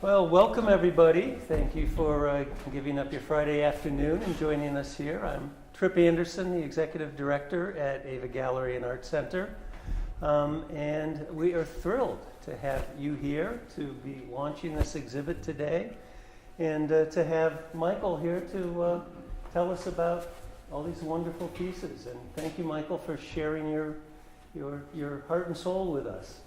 Well, welcome everybody. Thank you for giving up your Friday afternoon and joining us here. I'm Trip Anderson, the Executive Director at AVA Gallery and Art Center. And we are thrilled to have you here to be launching this exhibit today and to have Michael here to tell us about all these wonderful pieces. And thank you, Michael, for sharing your heart and soul with us.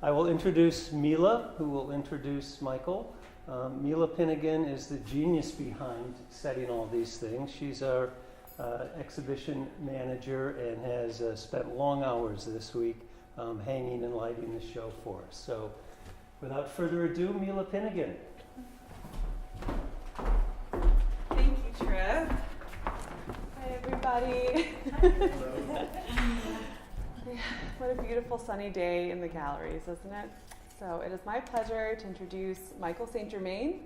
I will introduce Mila, who will introduce Michael. Mila Pinnigan is the genius behind setting all these things. She's our exhibition manager and has spent long hours this week hanging and lighting the show for us. So without further ado, Mila Pinnigan. Thank you, Trev. Hi, everybody. What a beautiful sunny day in the galleries, isn't it? So it is my pleasure to introduce Michael St Germain.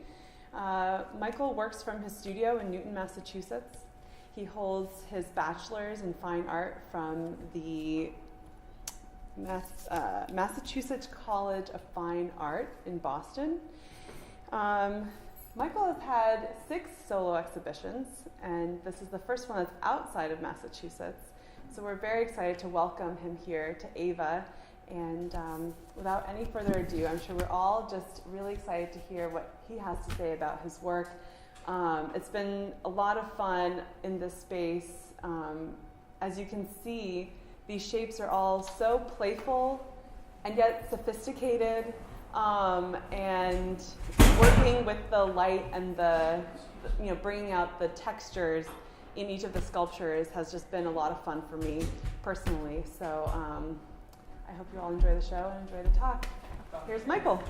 Michael works from his studio in Newton, Massachusetts. He holds his bachelor's in fine art from the Massachusetts College of Fine Art in Boston. Michael has had 6 solo exhibitions, and this is the first one that's outside of Massachusetts. So we're very excited to welcome him here to AVA. And without any further ado, I'm sure we're all just really excited to hear what he has to say about his work. It's been a lot of fun in this space. As you can see, these shapes are all so playful and yet sophisticated, and working with the light and bringing out the textures in each of the sculptures has just been a lot of fun for me personally. So I hope you all enjoy the show and enjoy the talk. Here's Michael.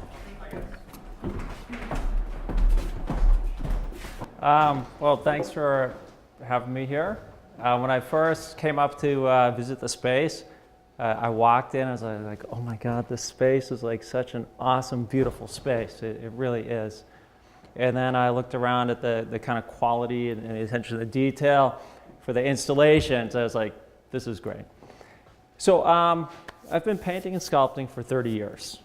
Well, thanks for having me here. When I first came up to visit the space, I walked in, I was like, oh my God, this space is like such an awesome, beautiful space. It really is. And then I looked around at the kind of quality and the attention to the detail for the installations. I was like, this is great. So I've been painting and sculpting for 30 years.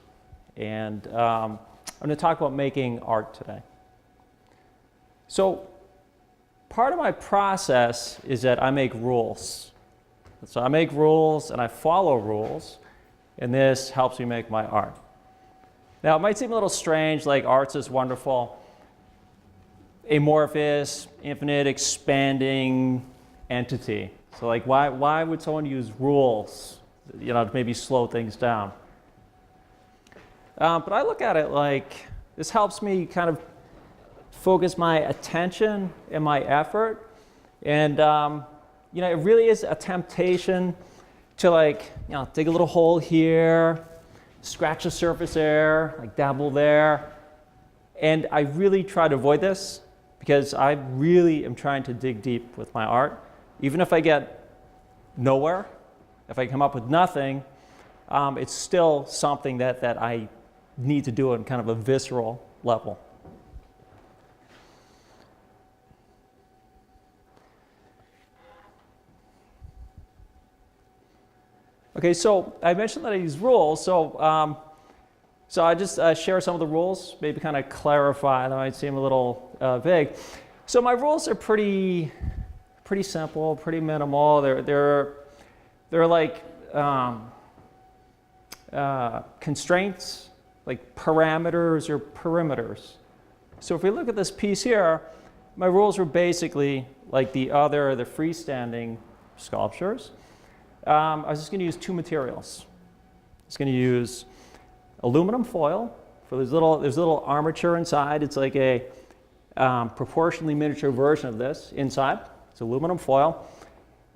And I'm going to talk about making art today. So part of my process is that I make rules. So I make rules and I follow rules, and this helps me make my art. Now, it might seem a little strange, like art's is wonderful, amorphous, infinite, expanding entity. So like, why would someone use rules, to maybe slow things down? But I look at it like this helps me kind of focus my attention and my effort. And, it really is a temptation to dig a little hole here, scratch the surface there, dabble there. And I really try to avoid this because I really am trying to dig deep with my art. Even if I get nowhere, if I come up with nothing, it's still something that I need to do on kind of a visceral level. Okay, so I mentioned that I use rules. So I just share some of the rules, maybe kind of clarify. That might seem a little vague. So my rules are pretty simple, pretty minimal. They're like constraints, like parameters or perimeters. So if we look at this piece here, my rules were basically like the freestanding sculptures. I was just going to use 2 materials. I was going to use aluminum foil. For there's little armature inside. It's like a proportionally miniature version of this inside. It's aluminum foil.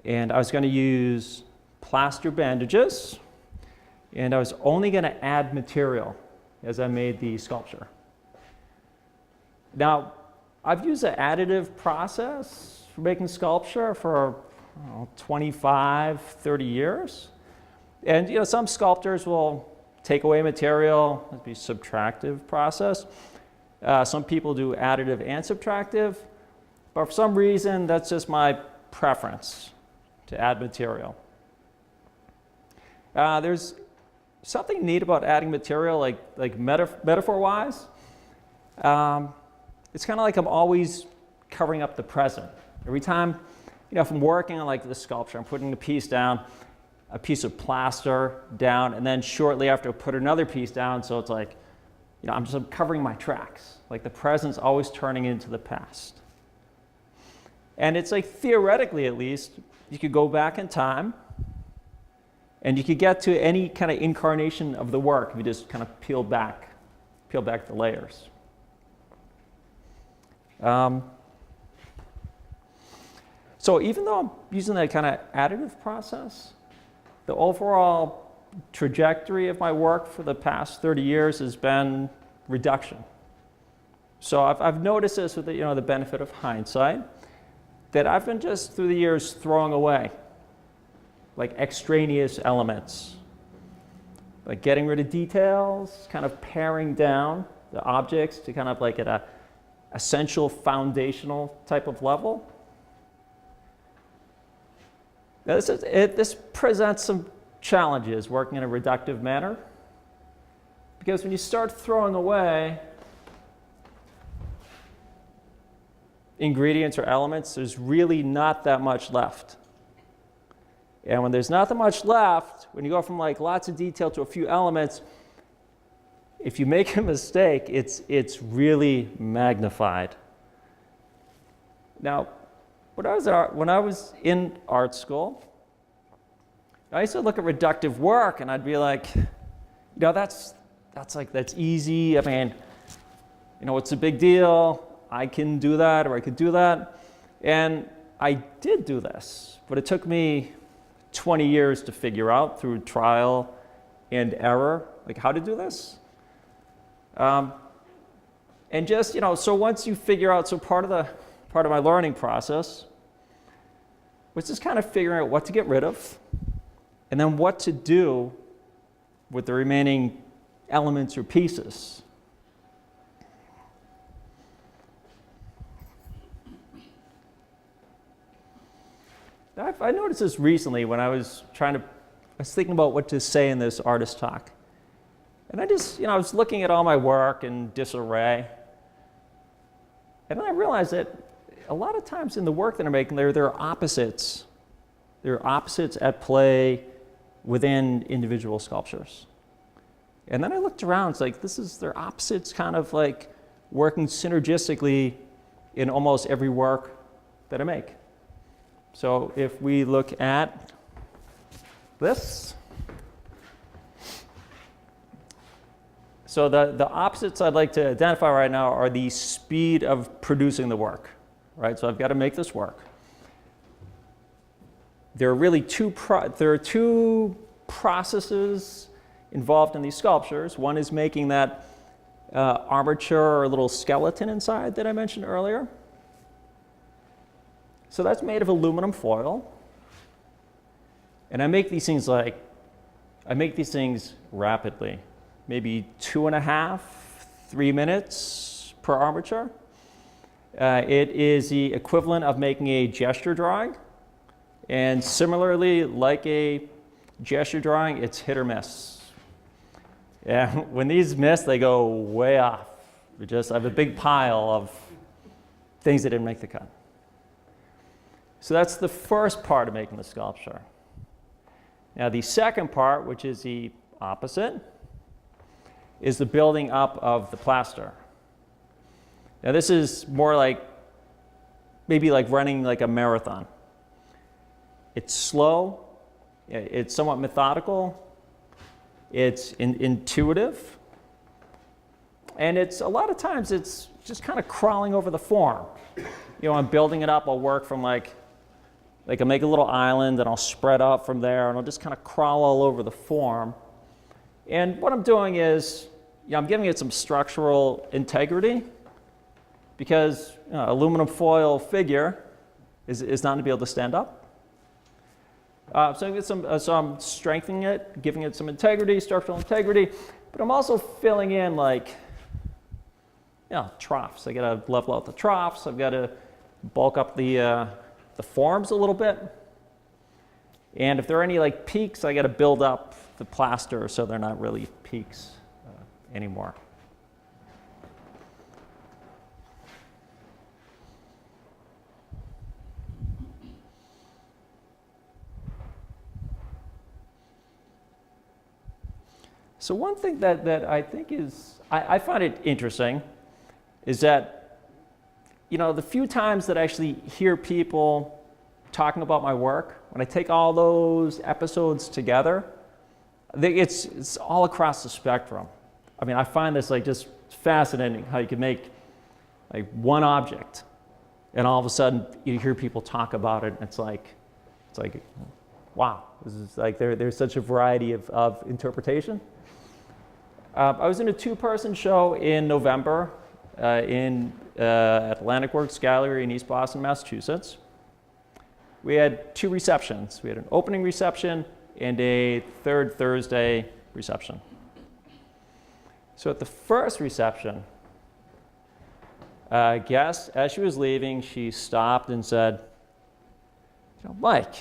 And I was going to use plaster bandages. And I was only going to add material as I made the sculpture. Now, I've used an additive process for making sculpture for 25, 30 years. And some sculptors will take away material, it'd be a subtractive process. Some people do additive and subtractive, but for some reason that's just my preference to add material. There's something neat about adding material, like metaphor-wise. It's kind of like I'm always covering up the present. Every time, if I'm working on like this sculpture, I'm putting a piece down, a piece of plaster down, and then shortly after I put another piece down, so it's like, I'm just covering my tracks. Like the present's always turning into the past. And it's like, theoretically at least, you could go back in time and you could get to any kind of incarnation of the work if you just kind of peel back the layers. So even though I'm using that kind of additive process, the overall trajectory of my work for the past 30 years has been reduction. So I've noticed this with the benefit of hindsight, that I've been just through the years throwing away like extraneous elements, like getting rid of details, kind of paring down the objects to kind of like at a essential foundational type of level. Now this presents some challenges working in a reductive manner, because when you start throwing away ingredients or elements, there's really not that much left. And when there's not that much left, when you go from like lots of detail to a few elements, if you make a mistake, it's really magnified. Now, when I was in art school, I used to look at reductive work and I'd be like, that's easy. I mean, what's the big deal? I can do that, or I could do that. And I did do this, but it took me 20 years to figure out through trial and error, like how to do this. And just, so once you figure out, so part of my learning process was just kind of figuring out what to get rid of and then what to do with the remaining elements or pieces. I noticed this recently when I was thinking about what to say in this artist talk. And I just, I was looking at all my work in disarray. And then I realized that a lot of times in the work that I'm making, there are opposites. There are opposites at play within individual sculptures. And then I looked around, it's like, they're opposites kind of like working synergistically in almost every work that I make. So if we look at this, so the opposites I'd like to identify right now are the speed of producing the work, right? So I've got to make this work. There are really two processes involved in these sculptures. One is making that armature or little skeleton inside that I mentioned earlier. So that's made of aluminum foil. And I make these things rapidly, maybe 2.5, 3 minutes per armature. It is the equivalent of making a gesture drawing. And similarly, like a gesture drawing, it's hit or miss. Yeah, when these miss, they go way off. I have a big pile of things that didn't make the cut. So that's the first part of making the sculpture. Now the second part, which is the opposite, is the building up of the plaster. Now this is more like, maybe like running like a marathon. It's slow, it's somewhat methodical, it's intuitive, and a lot of times it's just kind of crawling over the form. I'm building it up, I'll work from like I'll make a little island and I'll spread out from there and I'll just kind of crawl all over the form. And what I'm doing is, I'm giving it some structural integrity, because aluminum foil figure is not going to be able to stand up. So I'm strengthening it, giving it some integrity, structural integrity, but I'm also filling in troughs. I got to level out the troughs. I've got to bulk up the forms a little bit. And if there are any peaks, I got to build up the plaster so they're not really peaks anymore. So one thing that I think is, I find it interesting, is that, you know, the few times that I actually hear people talking about my work, when I take all those episodes together, it's all across the spectrum. I mean, I find this like just fascinating how you can make like one object, and all of a sudden you hear people talk about it, and it's like, wow, this is like there's such a variety of interpretation. I was in a two-person show in November in Atlantic Works Gallery in East Boston, Massachusetts. We had two receptions. We had an opening reception and a third Thursday reception. So at the first reception, a guest, as she was leaving, she stopped and said, "You know, Mike,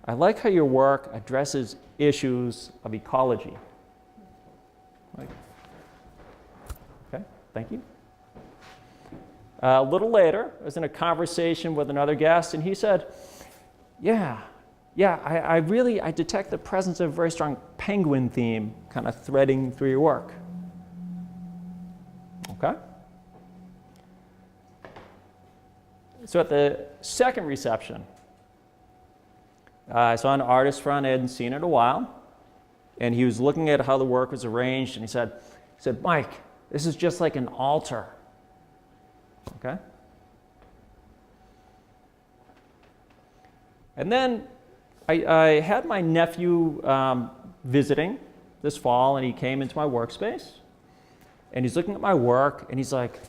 I like how your work addresses issues of ecology." Like, okay, thank you. A little later, I was in a conversation with another guest, and he said, yeah, I detect the presence of a very strong penguin theme kind of threading through your work. Okay? So at the second reception, I saw an artist friend I hadn't seen in a while, and he was looking at how the work was arranged, and he said, "Mike, this is just like an altar." Okay? And then I had my nephew visiting this fall, and he came into my workspace, and he's looking at my work, and he's like,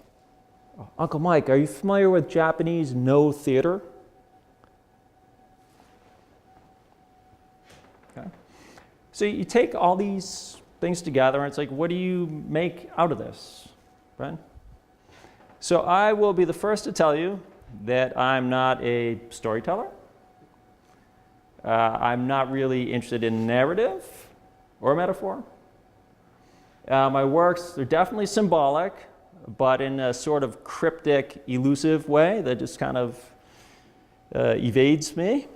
"Uncle Mike, are you familiar with Japanese no theater?" Okay. So you take all these things together, and it's like, what do you make out of this, right? So I will be the first to tell you that I'm not a storyteller. I'm not really interested in narrative or metaphor. My works are definitely symbolic, but in a sort of cryptic, elusive way that just kind of evades me.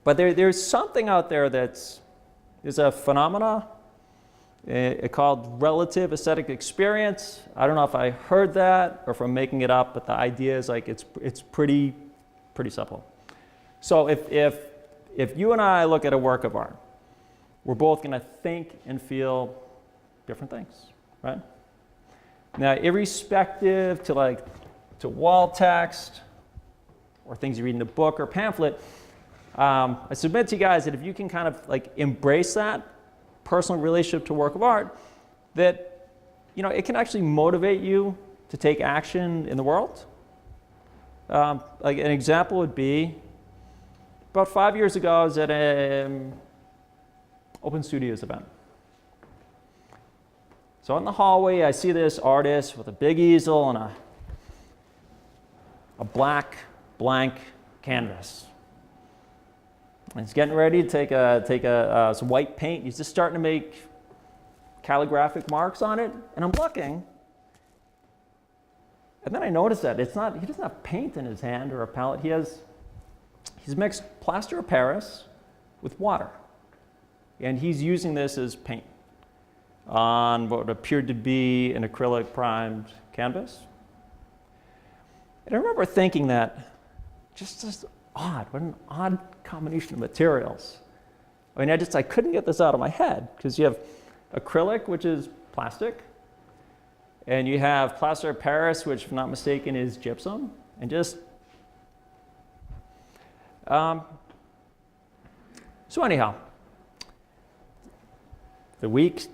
But there's something out there there's a phenomena called relative aesthetic experience. I don't know if I heard that or if I'm making it up, but the idea is like it's pretty simple. So if you and I look at a work of art, we're both going to think and feel different things, right? Now, irrespective to wall text or things you read in a book or pamphlet, I submit to you guys that if you can kind of like embrace that personal relationship to work of art, that it can actually motivate you to take action in the world. Like an example would be, about 5 years ago, I was at an Open Studios event. So in the hallway, I see this artist with a big easel and a black blank canvas. And he's getting ready to take some white paint. He's just starting to make calligraphic marks on it, and I'm looking. And then I notice that he doesn't have paint in his hand or a palette. He's mixed plaster of Paris with water. And he's using this as paint on what appeared to be an acrylic primed canvas. And I remember thinking that just odd, what an odd combination of materials. I mean, I couldn't get this out of my head, because you have acrylic, which is plastic, and you have plaster of Paris, which, if I'm not mistaken, is gypsum, and just so anyhow, the week's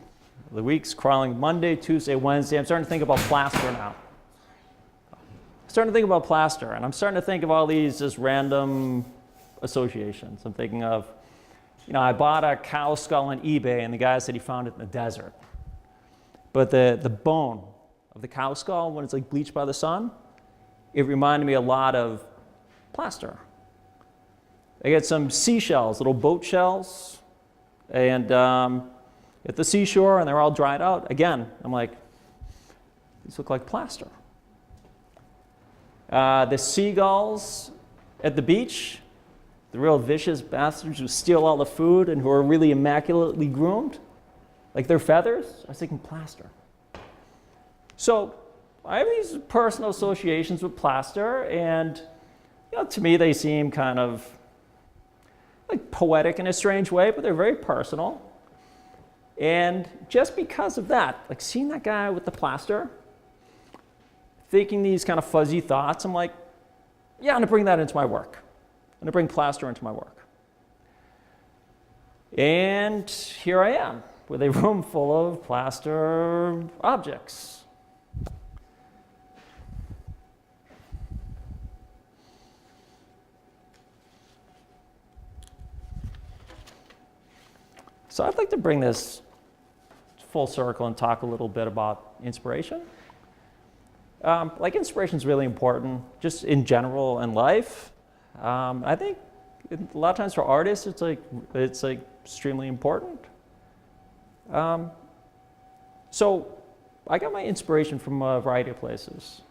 crawling. Monday, Tuesday, Wednesday. I'm starting to think about plaster now. I'm starting to think about plaster, and I'm starting to think of all these just random associations. I'm thinking of, I bought a cow skull on eBay, and the guy said he found it in the desert. But the bone of the cow skull, when it's like bleached by the sun, it reminded me a lot of plaster. I got some seashells, little boat shells and at the seashore, and they're all dried out. Again, I'm like, these look like plaster. The seagulls at the beach, the real vicious bastards who steal all the food and who are really immaculately groomed, like their feathers, I was thinking plaster. So I have these personal associations with plaster, and to me they seem kind of like poetic in a strange way, but they're very personal. And just because of that, like seeing that guy with the plaster, thinking these kind of fuzzy thoughts, I'm like, yeah, I'm going to bring that into my work. I'm going to bring plaster into my work. And here I am with a room full of plaster objects. So I'd like to bring this full circle and talk a little bit about inspiration. Like inspiration is really important, just in general in life. I think a lot of times for artists, it's like extremely important. So I got my inspiration from a variety of places.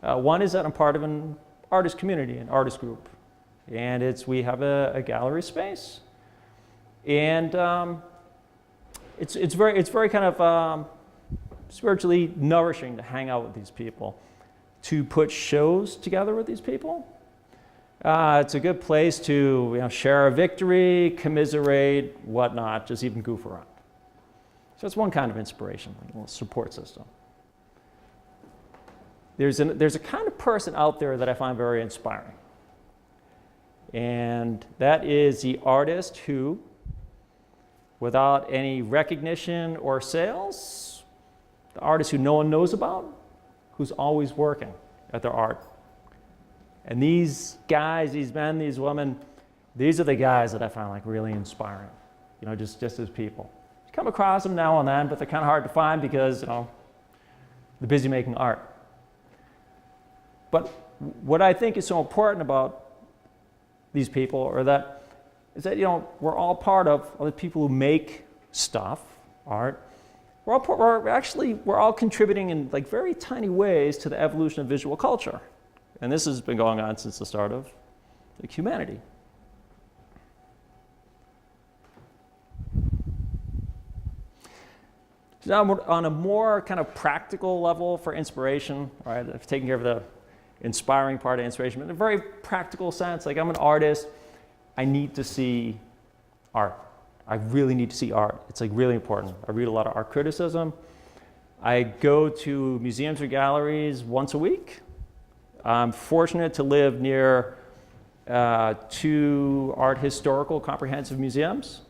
One is that I'm part of an artist community, an artist group, and we have a gallery space, and it's very kind of spiritually nourishing to hang out with these people, to put shows together with these people. It's a good place to share a victory, commiserate, whatnot, just even goof around. So it's one kind of inspiration, like a little support system. There's a kind of person out there that I find very inspiring. And that is the artist who, without any recognition or sales, the artist who no one knows about, who's always working at their art. And these guys, these men, these women, these are the guys that I find like really inspiring, just as people. You come across them now and then, but they're kind of hard to find because, they're busy making art. But what I think is so important about these people is that we're all part of the people who make stuff, art. We're all contributing in like very tiny ways to the evolution of visual culture. And this has been going on since the start of humanity. So now on a more kind of practical level for inspiration, right? I've taken care of the inspiring part of inspiration, but in a very practical sense, like I'm an artist, I need to see art. I really need to see art. It's like really important. I read a lot of art criticism. I go to museums or galleries once a week. I'm fortunate to live near 2 art historical comprehensive museums.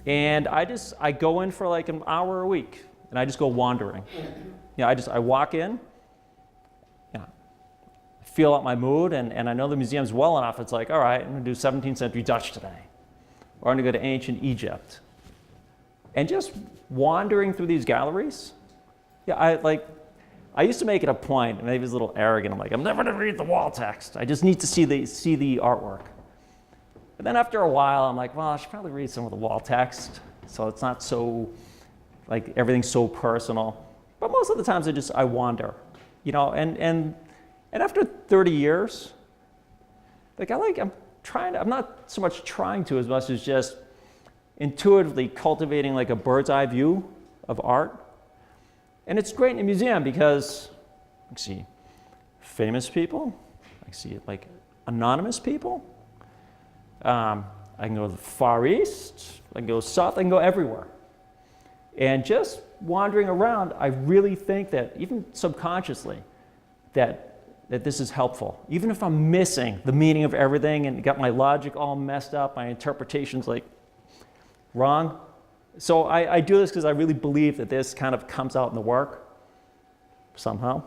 And I go in for like an hour a week, and I just go wandering. I walk in, feel out my mood, and I know the museums well enough. It's like, all right, I'm going to do 17th century Dutch today, or I'm going to go to ancient Egypt. And just wandering through these galleries, I used to make it a point, and maybe it's a little arrogant. I'm like, I'm never going to read the wall text. I just need to see the artwork. But then after a while, I'm like, well, I should probably read some of the wall text, so it's not so, like, everything's so personal. But most of the times I wander, and after 30 years, I'm not so much trying to as much as just intuitively cultivating like a bird's eye view of art. And it's great in a museum because I see famous people, I see like anonymous people. I can go to the Far East, I can go south, I can go everywhere. And just wandering around, I really think that even subconsciously, that this is helpful. Even if I'm missing the meaning of everything and got my logic all messed up, my interpretations like wrong. So I do this because I really believe that this kind of comes out in the work somehow.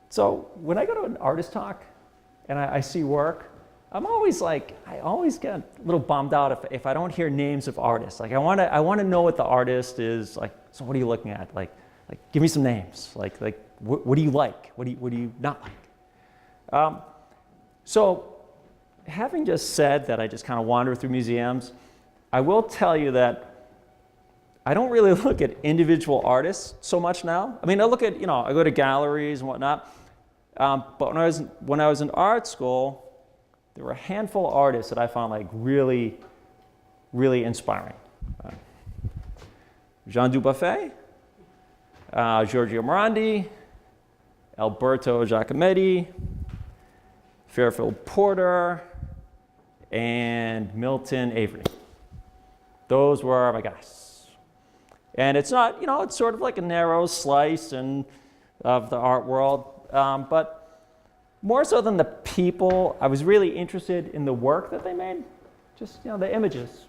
So when I go to an artist talk and I see work, I always get a little bummed out if I don't hear names of artists. Like I want to know what the artist is like. So what are you looking at? Like give me some names. Like what do you like? What do you not like? So having just said that I just kind of wander through museums, I will tell you that I don't really look at individual artists so much now. I mean, I look at, I go to galleries and whatnot. But when I was in art school, there were a handful of artists that I found like really, really inspiring. Jean Dubuffet, Giorgio Morandi, Alberto Giacometti, Fairfield Porter, and Milton Avery. Those were my guys. And it's not, it's sort of like a narrow slice of the art world, but more so than the people, I was really interested in the work that they made, just, the images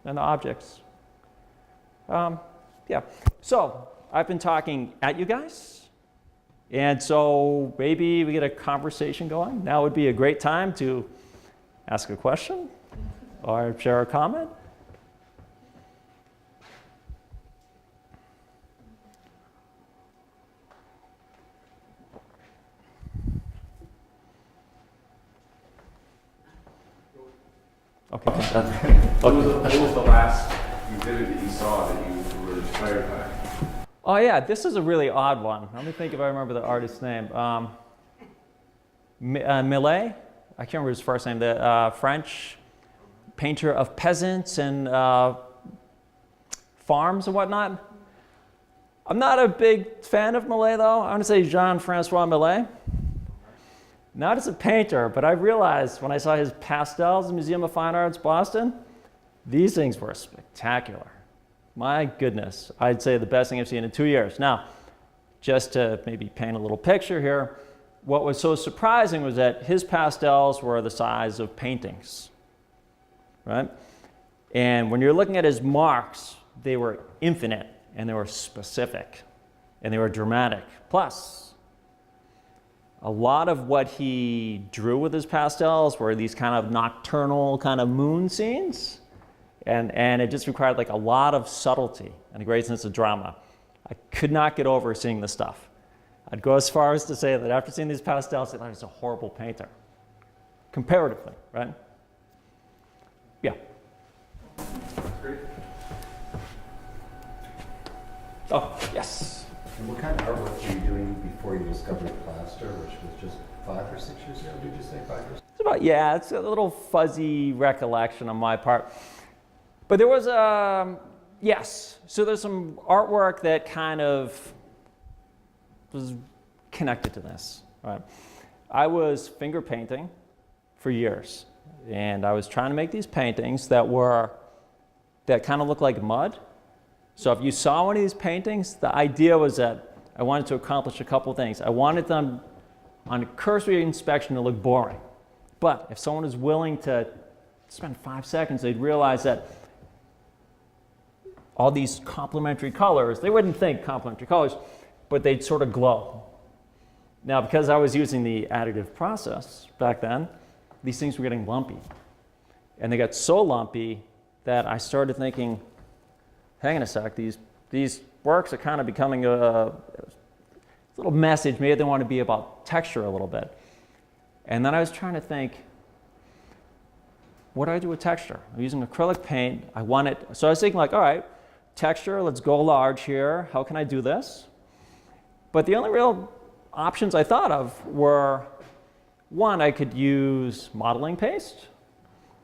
and the objects. Yeah, so I've been talking at you guys, and so maybe we get a conversation going. Now would be a great time to ask a question or share a comment. Okay. What was the last exhibit that you saw that you were inspired by? Oh yeah, this is a really odd one. Let me think if I remember the artist's name. Millet, I can't remember his first name. The French painter of peasants and farms and whatnot. I'm not a big fan of Millet though. I want to say Jean-Francois Millet. Not as a painter, but I realized when I saw his pastels in the Museum of Fine Arts, Boston, these things were spectacular. My goodness, I'd say the best thing I've seen in 2 years. Now, just to maybe paint a little picture here, what was so surprising was that his pastels were the size of paintings, right? And when you're looking at his marks, they were infinite, and they were specific, and they were dramatic. Plus, a lot of what he drew with his pastels were these kind of nocturnal kind of moon scenes. And it just required like a lot of subtlety and a great sense of drama. I could not get over seeing this stuff. I'd go as far as to say that after seeing these pastels, I thought he was a horrible painter. Comparatively, right? Yeah. Great. Oh, yes. And what kind of artwork were you doing before you discovered plaster, which was just 5 or 6 years ago? Did you say 5 years? It's a little fuzzy recollection on my part. But there was yes. So there's some artwork that kind of was connected to this. Right? I was finger painting for years, and I was trying to make these paintings that kind of looked like mud. So if you saw one of these paintings, the idea was that I wanted to accomplish a couple things. I wanted them on a cursory inspection to look boring. But if someone was willing to spend 5 seconds, they'd realize that all these complementary colors, they wouldn't think complementary colors, but they'd sort of glow. Now, because I was using the additive process back then, these things were getting lumpy. And they got so lumpy that I started thinking, hang on a sec, these works are kind of becoming a little message. Maybe they want to be about texture a little bit. And then I was trying to think, what do I do with texture? I'm using acrylic paint. So I was thinking like, all right, texture, let's go large here. How can I do this? But the only real options I thought of were, one, I could use modeling paste.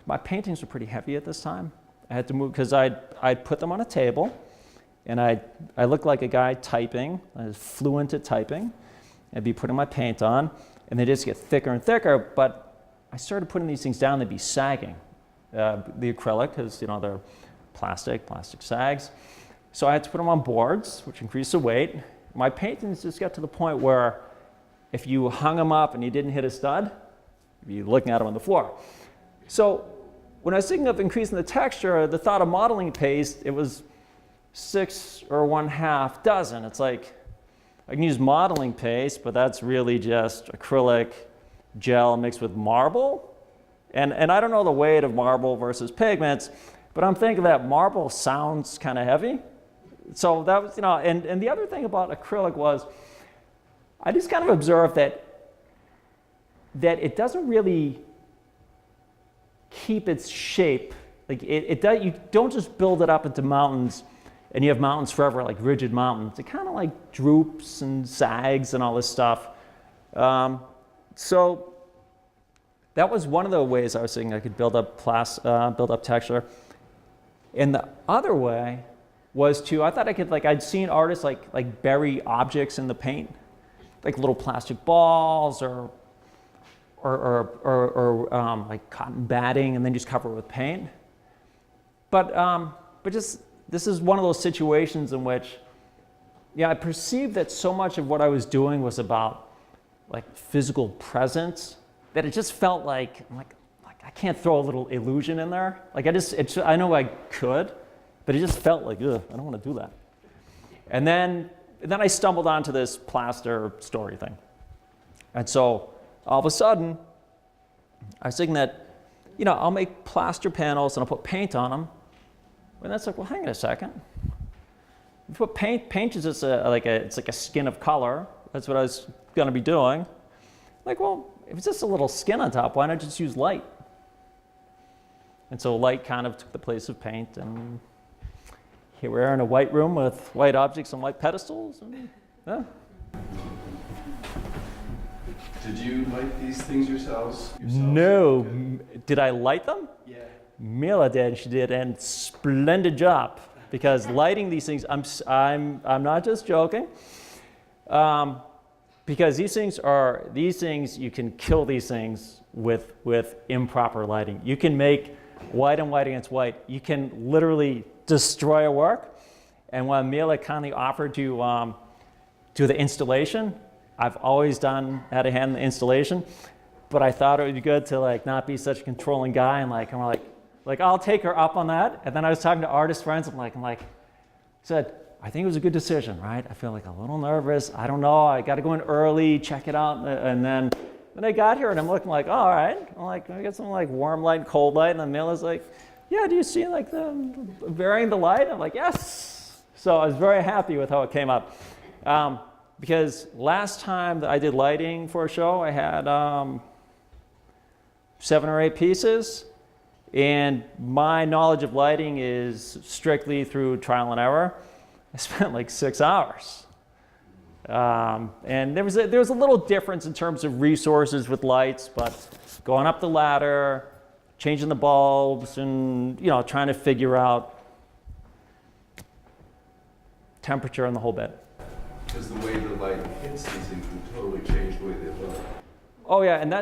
My paintings were pretty heavy at this time. I had to move, because I'd put them on a table, and I looked like a guy typing. I was fluent at typing. I'd be putting my paint on, and they just get thicker and thicker, but I started putting these things down, they'd be sagging. The acrylic, because they're plastic sags. So I had to put them on boards, which increased the weight. My paintings just got to the point where if you hung them up and you didn't hit a stud, you'd be looking at them on the floor. So when I was thinking of increasing the texture, the thought of modeling paste, it was 6 or 1/2 dozen. It's like, I can use modeling paste, but that's really just acrylic gel mixed with marble. And I don't know the weight of marble versus pigments, but I'm thinking that marble sounds kind of heavy. So that was, and the other thing about acrylic was, I just kind of observed that that it doesn't really keep its shape. Like you don't just build it up into mountains and you have mountains forever, like rigid mountains. It kind of like droops and sags and all this stuff. So that was one of the ways I was thinking I could build up texture. And the other way was I thought I could, I'd seen artists like bury objects in the paint, like little plastic balls or like cotton batting, and then just cover it with paint. But just this is one of those situations in which, I perceived that so much of what I was doing was about like physical presence that it just felt like I can't throw a little illusion in there. Like I know I could, but it just felt like, ugh, I don't want to do that. And then I stumbled onto this plaster story thing. And so all of a sudden, I was thinking that, I'll make plaster panels and I'll put paint on them. And that's like, well, hang on a second. If you put paint is just it's like a skin of color. That's what I was going to be doing. Like, well, if it's just a little skin on top, why not just use light? And so light kind of took the place of paint, and here we are in a white room with white objects on white pedestals. And, yeah. Did you light these things yourselves? No. Okay. Did I light them? Yeah. Mila did. She did a splendid job, because lighting these things, I'm not just joking. Because these things you can kill these things with improper lighting. You can make white on white against white. You can literally destroy a work. And when Mila kindly offered to do the installation, I've always had a hand in the installation, but I thought it would be good to not be such a controlling guy, and I'm like I'll take her up on that. And then I was talking to artist friends. Said, I think it was a good decision, right? I feel like a little nervous. I don't know. I got to go in early, check it out, and then I got here and I'm looking like, all right. I'm like, I get some warm light and cold light, and then Mila's like, yeah, do you see the varying the light? I'm like, yes. So I was very happy with how it came up, because last time that I did lighting for a show, I had 7 or 8 pieces, and my knowledge of lighting is strictly through trial and error. I spent 6 hours. And there was a little difference in terms of resources with lights, but going up the ladder, changing the bulbs, and trying to figure out temperature and the whole bit. Because the way the light hits these things can totally change the way they look. Oh yeah, and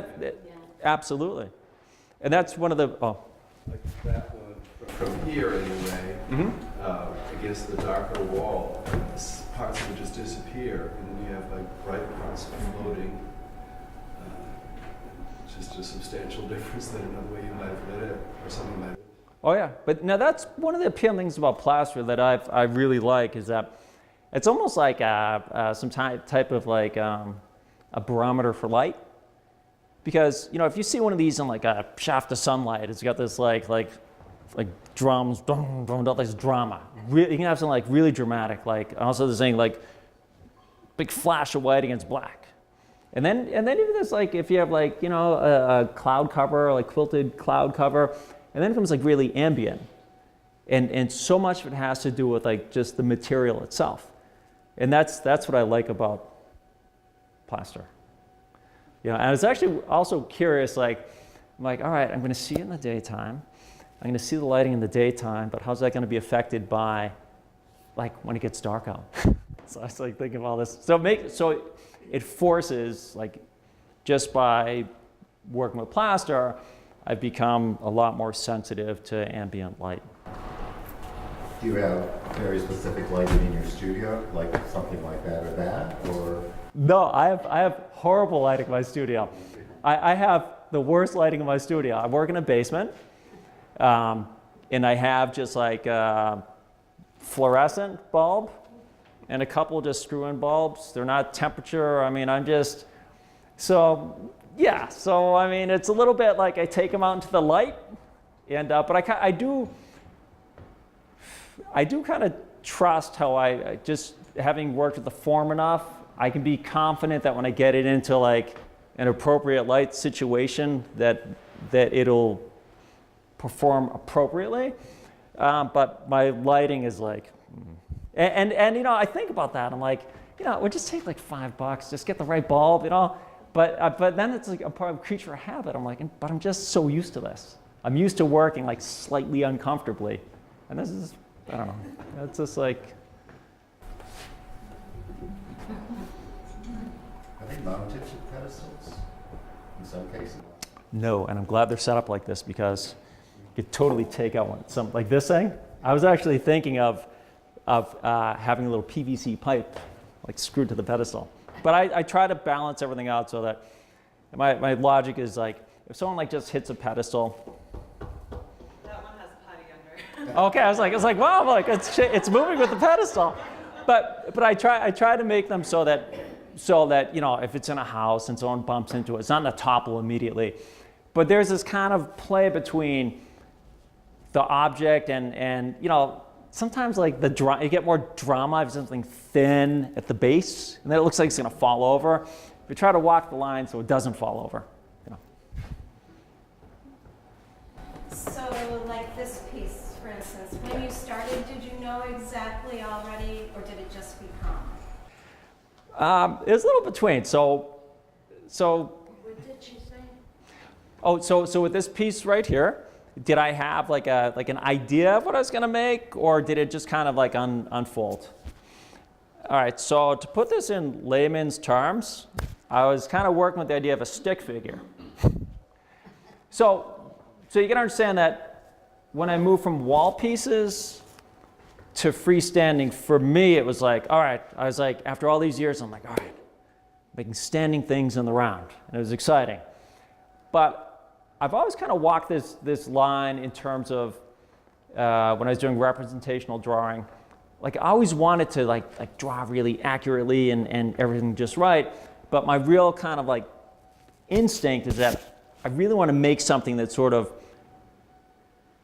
absolutely. And that's one of the, Like that one from here anyway, against the darker wall, parts would just disappear, and then you have bright parts floating. Just a substantial difference than another way you might have lit it, or something like that. oh yeah. But now that's one of the appealing things about plaster that I really like, is that it's almost like some type of a barometer for light. Because if you see one of these in a shaft of sunlight, it's got this like drums, this drama. You can have something really dramatic, also this thing big flash of white against black. And then even this if you have a cloud cover, quilted cloud cover, and then it becomes really ambient. And so much of it has to do with just the material itself. And that's what I like about plaster. And I was actually also curious, I'm all right, I'm going to see it in the daytime. I'm going to see the lighting in the daytime, but how's that going to be affected by, when it gets dark out? So I was thinking of all this. So it forces, just by working with plaster, I've become a lot more sensitive to ambient light. Do you have very specific lighting in your studio, something like that or that, or? No, I have horrible lighting in my studio. I have the worst lighting in my studio. I work in a basement, and I have just a fluorescent bulb and a couple just screw-in bulbs. They're not temperature. it's a little bit I take them out into the light, and but I do kind of trust how I just, having worked with the form enough, I can be confident that when I get it into an appropriate light situation that it'll perform appropriately. But my lighting is like, and you know, I think about that. I'm like, you know, it would just take like $5, just get the right bulb, you know. But then it's like a part of creature of habit. I'm like, but I'm just so used to this. I'm used to working like slightly uncomfortably, and this is, I don't know. It's just like. Are they mounted to pedestals in some cases? No, and I'm glad they're set up like this because you could totally take out something like this thing. I was actually thinking of having a little PVC pipe like screwed to the pedestal. But I try to balance everything out so that my logic is like, if someone like just hits a pedestal. That one has a putty under. Okay, I was like, wow, like it's moving with the pedestal. But I try to make them so that you know, if it's in a house and someone bumps into it, it's not going to topple immediately. But there's this kind of play between the object and you know, sometimes like you get more drama if something thin at the base, and then it looks like it's going to fall over. We try to walk the line so it doesn't fall over. You know. So, like this piece, for instance, when you started, did you know exactly already, or did it just become? It was a little between. So. What did she say? Oh, so with this piece right here, did I have like an idea of what I was going to make, or did it just kind of like unfold? All right, so to put this in layman's terms, I was kind of working with the idea of a stick figure. So you can understand that when I moved from wall pieces to freestanding, for me it was like, all right, I was like, after all these years, I'm like, all right, making standing things in the round, and it was exciting. But I've always kind of walked this line in terms of when I was doing representational drawing. Like I always wanted to like draw really accurately and everything just right. But my real kind of like instinct is that I really want to make something that sort of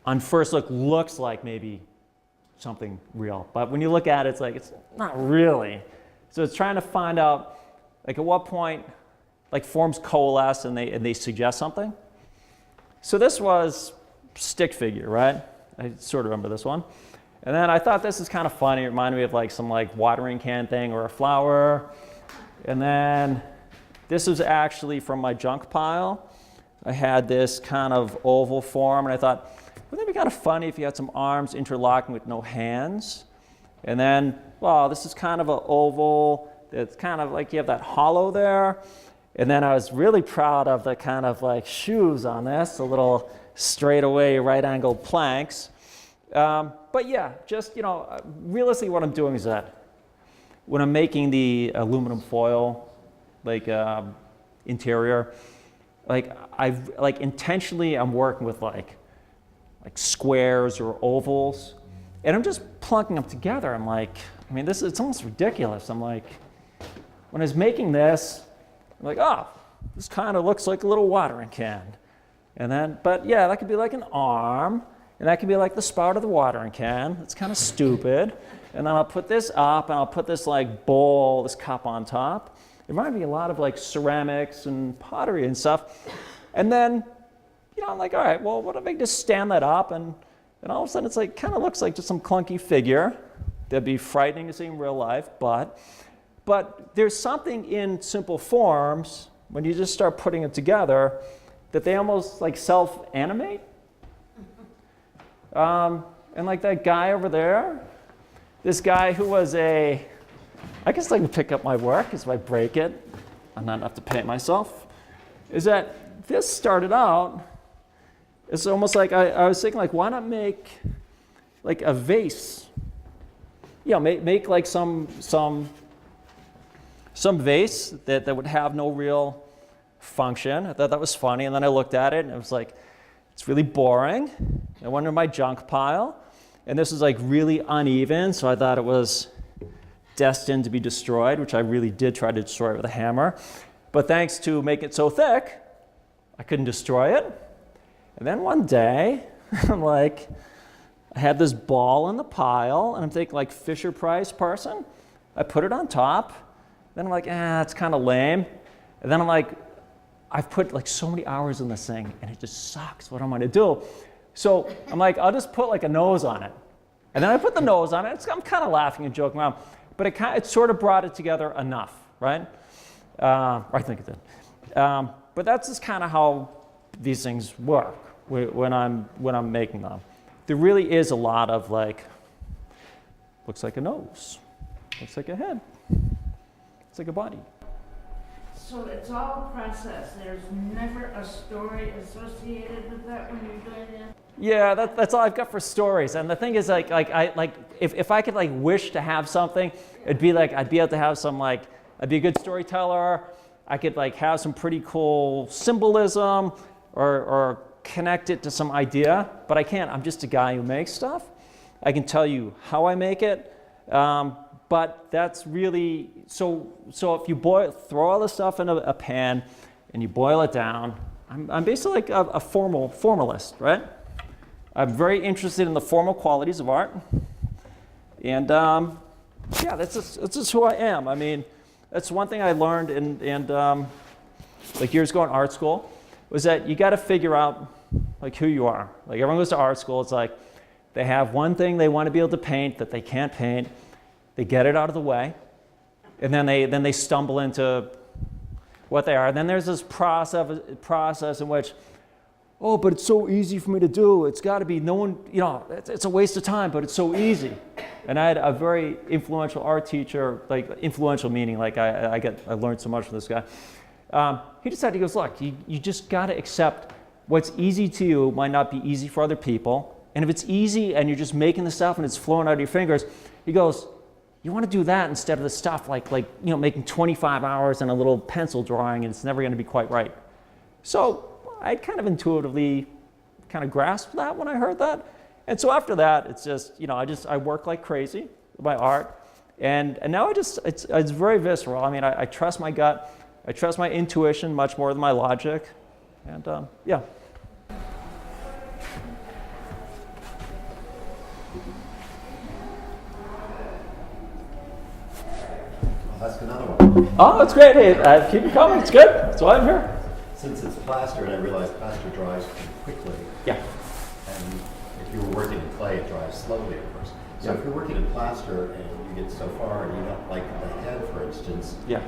on first look looks like maybe something real. But when you look at it, it's like it's not really. So it's trying to find out like at what point like forms coalesce and they suggest something. So this was stick figure, right? I sort of remember this one. And then I thought this is kind of funny. It reminded me of like some like watering can thing or a flower. And then this was actually from my junk pile. I had this kind of oval form, and I thought, wouldn't it be kind of funny if you had some arms interlocking with no hands? And then, well, this is kind of an oval. It's kind of like you have that hollow there. And then I was really proud of the kind of like shoes on this, a little straightaway right-angled planks. But yeah, just, you know, realistically what I'm doing is that when I'm making the aluminum foil, like interior, like like intentionally I'm working with like squares or ovals, and I'm just plunking them together. I'm like, I mean, it's almost ridiculous. I'm like, when I was making this, I'm like, oh, this kind of looks like a little watering can. And then, but yeah, that could be like an arm, and that could be like the spout of the watering can. It's kind of stupid. And then I'll put this up, and I'll put this like bowl, this cup on top. It reminded me a lot of like ceramics and pottery and stuff. And then, you know, I'm like, all right, well, what if I just stand that up, and all of a sudden it's like, kind of looks like just some clunky figure. That'd be frightening to see in real life, but there's something in simple forms, when you just start putting it together, that they almost like self-animate. And like that guy over there, this guy who was I guess I can pick up my work if I break it. I'm not enough to paint myself. Is that this started out, it's almost like I was thinking like, why not make like a vase? You know, make like some vase that would have no real function. I thought that was funny, and then I looked at it and it was like, it's really boring. I went into my junk pile, and this was like really uneven, so I thought it was destined to be destroyed, which I really did try to destroy it with a hammer. But thanks to making it so thick, I couldn't destroy it. And then one day, I'm like, I had this ball in the pile, and I'm thinking like Fisher-Price person. I put it on top. Then I'm like, it's kind of lame. And then I'm like, I've put like so many hours in this thing and it just sucks. What am I going to do? So I'm like, I'll just put like a nose on it. And then I put the nose on it. I'm kind of laughing and joking around. But it sort of brought it together enough, right? I think it did. But that's just kind of how these things work when I'm making them. There really is a lot of like, looks like a nose, looks like a head, it's like a body. So it's all process. There's never a story associated with that when you're doing it? Yeah, that's all I've got for stories. And the thing is, if I could like wish to have something, it'd be like I'd be able to have some like I'd be a good storyteller. I could like have some pretty cool symbolism or connect it to some idea. But I can't. I'm just a guy who makes stuff. I can tell you how I make it. But that's really so if you throw all the stuff in a pan and you boil it down, I'm basically like a formalist, right? I'm very interested in the formal qualities of art, and yeah, that's just who I am. I mean, that's one thing I learned in like years ago in art school, was that you got to figure out like who you are. Like everyone goes to art school, it's like they have one thing they want to be able to paint that they can't paint. They get it out of the way, and then they stumble into what they are. And then there's this process in which, oh, but it's so easy for me to do. It's got to be no one, you know, it's a waste of time, but it's so easy. And I had a very influential art teacher, like influential meaning like I learned so much from this guy. He decided, he goes, look, you just got to accept what's easy to you might not be easy for other people. And if it's easy and you're just making the stuff and it's flowing out of your fingers, he goes, you want to do that instead of the stuff like you know, making 25 hours in a little pencil drawing and it's never going to be quite right. So I kind of intuitively kind of grasped that when I heard that. And so after that, it's just, you know, I work like crazy with my art. And now it's very visceral. I mean, I trust my gut. I trust my intuition much more than my logic. And yeah. I'll ask another one. Oh, that's great. Hey, keep it coming. It's good. That's why I'm here. Since it's plaster, and I realize plaster dries pretty quickly. Yeah. And if you were working in clay, it dries slowly at first. So if you're working in plaster and you get so far and you don't like the head, for instance, Yeah.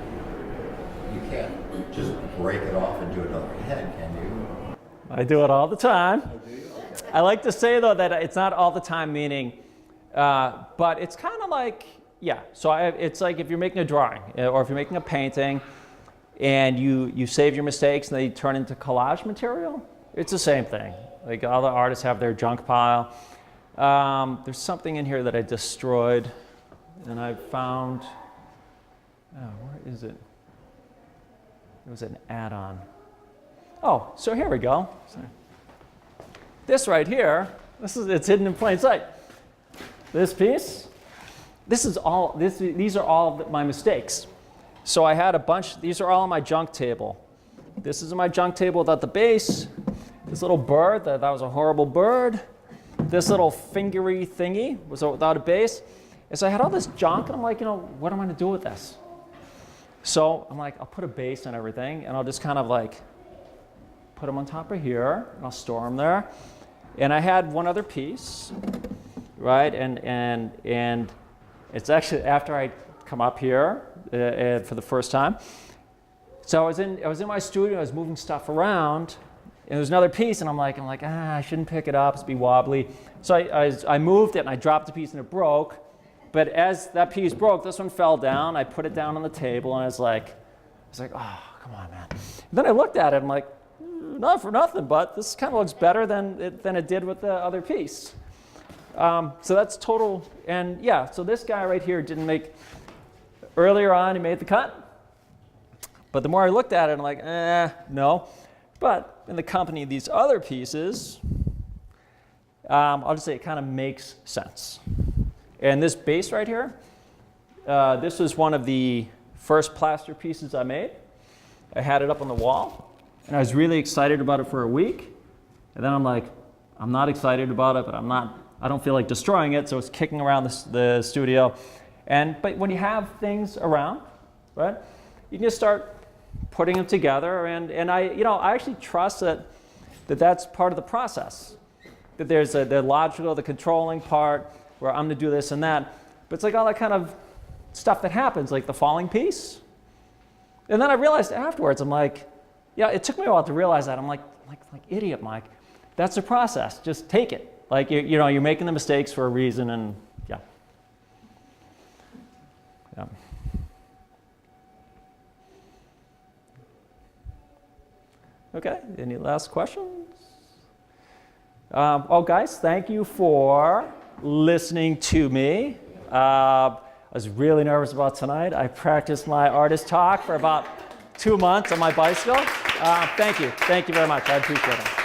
you can't just break it off and do another head, can you? I do it all the time. I like to say, though, that it's not all the time, meaning, but it's kind of like, yeah. So it's like if you're making a drawing or if you're making a painting and you save your mistakes and they turn into collage material, it's the same thing. Like all the artists have their junk pile. There's something in here that I destroyed and I found, where is it? It was an add-on. Oh, so here we go. Sorry. This right here, it's hidden in plain sight. This piece, these are all my mistakes. So I had a bunch, these are all on my junk table. This is my junk table without the base. This little bird, that was a horrible bird. This little fingery thingy was without a base. And so I had all this junk, and I'm like, you know, what am I going to do with this? So I'm like, I'll put a base on everything, and I'll just kind of like put them on top of here, and I'll store them there. And I had one other piece, right? And it's actually after I come up here for the first time. So I was in my studio, I was moving stuff around, and there was another piece, and I'm like, I shouldn't pick it up, it's be wobbly. So I moved it, and I dropped the piece, and it broke. But as that piece broke, this one fell down. I put it down on the table, and I was like, oh, come on, man. And then I looked at it, I'm like, not for nothing, but this kind of looks better than it did with the other piece. So that's total, and yeah, so this guy right here didn't make, earlier on he made the cut, but the more I looked at it, I'm like, no. But in the company of these other pieces, I'll just say it kind of makes sense. And this base right here, this was one of the first plaster pieces I made. I had it up on the wall. And I was really excited about it for a week. And then I'm like, I'm not excited about it, but I don't feel like destroying it. So it's kicking around the studio. But when you have things around, right, you can just start putting them together, and I actually trust that's part of the process. That there's the logical, the controlling part where I'm going to do this and that, but it's like all that kind of stuff that happens, like the falling piece. And then I realized afterwards, I'm like, yeah, it took me a while to realize that. I'm like idiot, Mike. That's the process. Just take it. Like you're making the mistakes for a reason, and yeah. Okay. Any last questions? Guys, thank you for listening to me. I was really nervous about tonight. I practiced my artist talk for about 2 months on my bicycle. Thank you very much. I appreciate it.